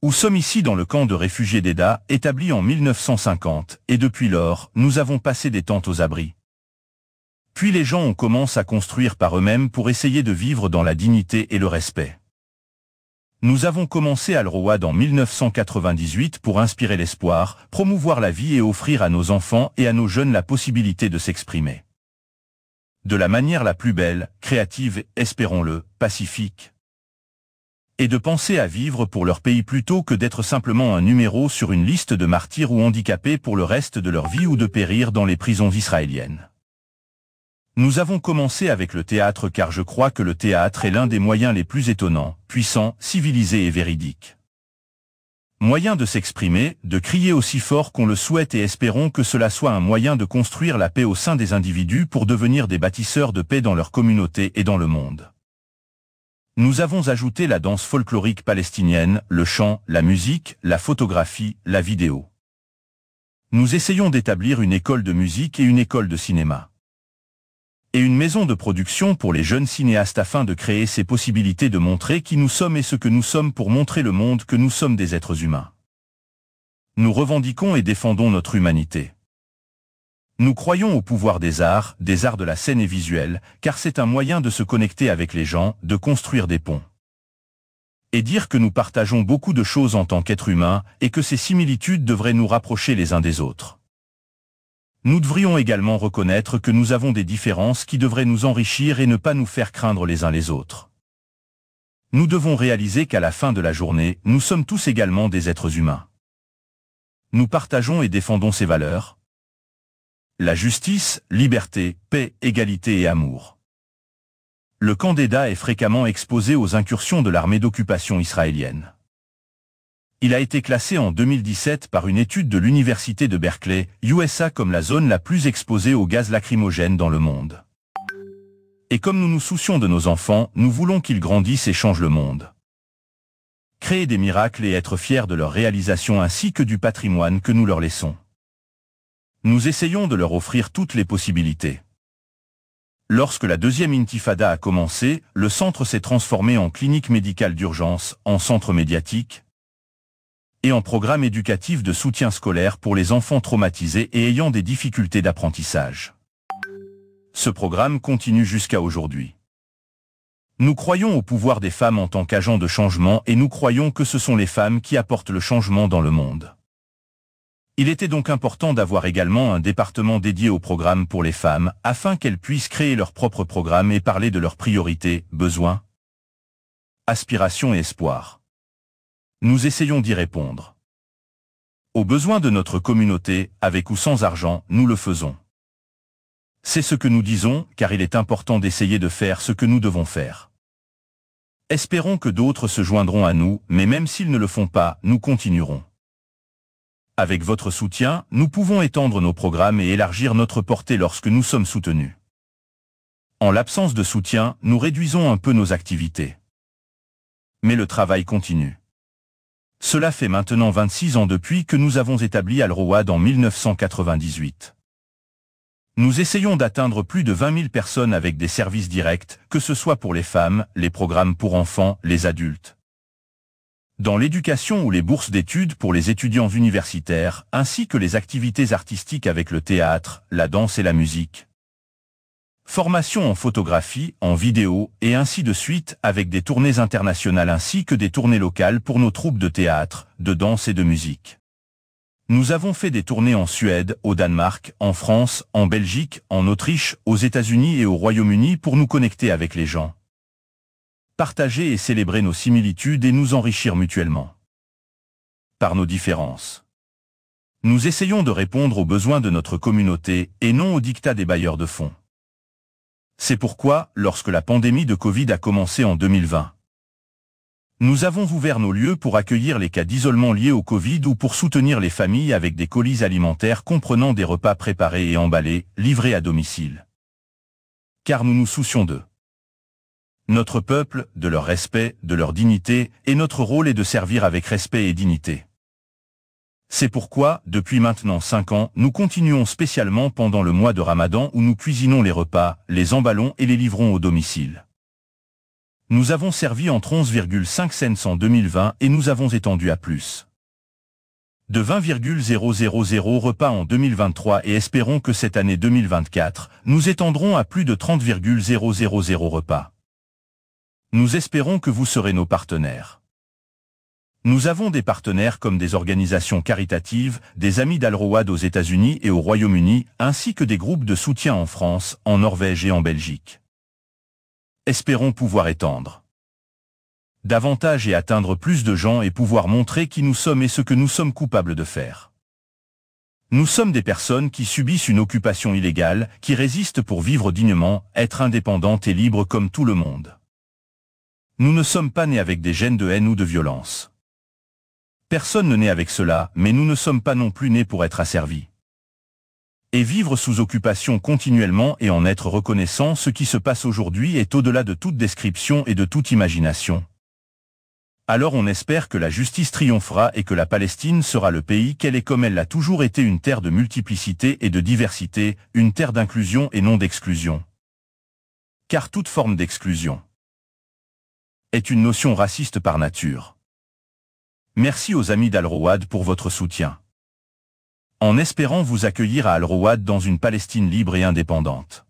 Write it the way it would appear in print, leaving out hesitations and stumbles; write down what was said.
Nous sommes ici dans le camp de réfugiés d'Eda, établi en 1950, et depuis lors, nous avons passé des tentes aux abris. Puis les gens ont commencé à construire par eux-mêmes pour essayer de vivre dans la dignité et le respect. Nous avons commencé Al Road en 1998 pour inspirer l'espoir, promouvoir la vie et offrir à nos enfants et à nos jeunes la possibilité de s'exprimer. De la manière la plus belle, créative, espérons-le, pacifique. Et de penser à vivre pour leur pays plutôt que d'être simplement un numéro sur une liste de martyrs ou handicapés pour le reste de leur vie ou de périr dans les prisons israéliennes. Nous avons commencé avec le théâtre car je crois que le théâtre est l'un des moyens les plus étonnants, puissants, civilisés et véridiques. Moyen de s'exprimer, de crier aussi fort qu'on le souhaite et espérons que cela soit un moyen de construire la paix au sein des individus pour devenir des bâtisseurs de paix dans leur communauté et dans le monde. Nous avons ajouté la danse folklorique palestinienne, le chant, la musique, la photographie, la vidéo. Nous essayons d'établir une école de musique et une école de cinéma. Et une maison de production pour les jeunes cinéastes afin de créer ces possibilités de montrer qui nous sommes et ce que nous sommes pour montrer le monde que nous sommes des êtres humains. Nous revendiquons et défendons notre humanité. Nous croyons au pouvoir des arts de la scène et visuelle, car c'est un moyen de se connecter avec les gens, de construire des ponts. Et dire que nous partageons beaucoup de choses en tant qu'êtres humains, et que ces similitudes devraient nous rapprocher les uns des autres. Nous devrions également reconnaître que nous avons des différences qui devraient nous enrichir et ne pas nous faire craindre les uns les autres. Nous devons réaliser qu'à la fin de la journée, nous sommes tous également des êtres humains. Nous partageons et défendons ces valeurs. La justice, liberté, paix, égalité et amour. Le camp d'Eda est fréquemment exposé aux incursions de l'armée d'occupation israélienne. Il a été classé en 2017 par une étude de l'université de Berkeley, USA comme la zone la plus exposée aux gaz lacrymogènes dans le monde. Et comme nous nous soucions de nos enfants, nous voulons qu'ils grandissent et changent le monde. Créer des miracles et être fiers de leur réalisation ainsi que du patrimoine que nous leur laissons. Nous essayons de leur offrir toutes les possibilités. Lorsque la deuxième intifada a commencé, le centre s'est transformé en clinique médicale d'urgence, en centre médiatique, et en programme éducatif de soutien scolaire pour les enfants traumatisés et ayant des difficultés d'apprentissage. Ce programme continue jusqu'à aujourd'hui. Nous croyons au pouvoir des femmes en tant qu'agents de changement et nous croyons que ce sont les femmes qui apportent le changement dans le monde. Il était donc important d'avoir également un département dédié au programme pour les femmes, afin qu'elles puissent créer leur propre programme et parler de leurs priorités, besoins, aspirations et espoirs. Nous essayons d'y répondre. Aux besoins de notre communauté, avec ou sans argent, nous le faisons. C'est ce que nous disons, car il est important d'essayer de faire ce que nous devons faire. Espérons que d'autres se joindront à nous, mais même s'ils ne le font pas, nous continuerons. Avec votre soutien, nous pouvons étendre nos programmes et élargir notre portée lorsque nous sommes soutenus. En l'absence de soutien, nous réduisons un peu nos activités. Mais le travail continue. Cela fait maintenant 26 ans depuis que nous avons établi Al Road en 1998. Nous essayons d'atteindre plus de 20 000 personnes avec des services directs, que ce soit pour les femmes, les programmes pour enfants, les adultes, dans l'éducation ou les bourses d'études pour les étudiants universitaires, ainsi que les activités artistiques avec le théâtre, la danse et la musique. Formation en photographie, en vidéo, et ainsi de suite, avec des tournées internationales ainsi que des tournées locales pour nos troupes de théâtre, de danse et de musique. Nous avons fait des tournées en Suède, au Danemark, en France, en Belgique, en Autriche, aux États-Unis et au Royaume-Uni pour nous connecter avec les gens. Partager et célébrer nos similitudes et nous enrichir mutuellement. Par nos différences. Nous essayons de répondre aux besoins de notre communauté et non aux dictats des bailleurs de fonds. C'est pourquoi, lorsque la pandémie de Covid a commencé en 2020, nous avons ouvert nos lieux pour accueillir les cas d'isolement liés au Covid ou pour soutenir les familles avec des colis alimentaires comprenant des repas préparés et emballés, livrés à domicile. Car nous nous soucions d'eux. Notre peuple, de leur respect, de leur dignité, et notre rôle est de servir avec respect et dignité. C'est pourquoi, depuis maintenant 5 ans, nous continuons spécialement pendant le mois de Ramadan où nous cuisinons les repas, les emballons et les livrons au domicile. Nous avons servi entre 11,5 cents en 2020 et nous avons étendu à plus de 20,000 repas en 2023 et espérons que cette année 2024, nous étendrons à plus de 30,000 repas. Nous espérons que vous serez nos partenaires. Nous avons des partenaires comme des organisations caritatives, des amis d'Al-Road aux États-Unis et au Royaume-Uni, ainsi que des groupes de soutien en France, en Norvège et en Belgique. Espérons pouvoir étendre davantage et atteindre plus de gens et pouvoir montrer qui nous sommes et ce que nous sommes capables de faire. Nous sommes des personnes qui subissent une occupation illégale, qui résistent pour vivre dignement, être indépendantes et libres comme tout le monde. Nous ne sommes pas nés avec des gènes de haine ou de violence. Personne ne naît avec cela, mais nous ne sommes pas non plus nés pour être asservis. Et vivre sous occupation continuellement et en être reconnaissant, ce qui se passe aujourd'hui est au-delà de toute description et de toute imagination. Alors on espère que la justice triomphera et que la Palestine sera le pays qu'elle est comme elle l'a toujours été, une terre de multiplicité et de diversité, une terre d'inclusion et non d'exclusion. Car toute forme d'exclusion est une notion raciste par nature. Merci aux amis d'Al-Road pour votre soutien. En espérant vous accueillir à Al-Road dans une Palestine libre et indépendante.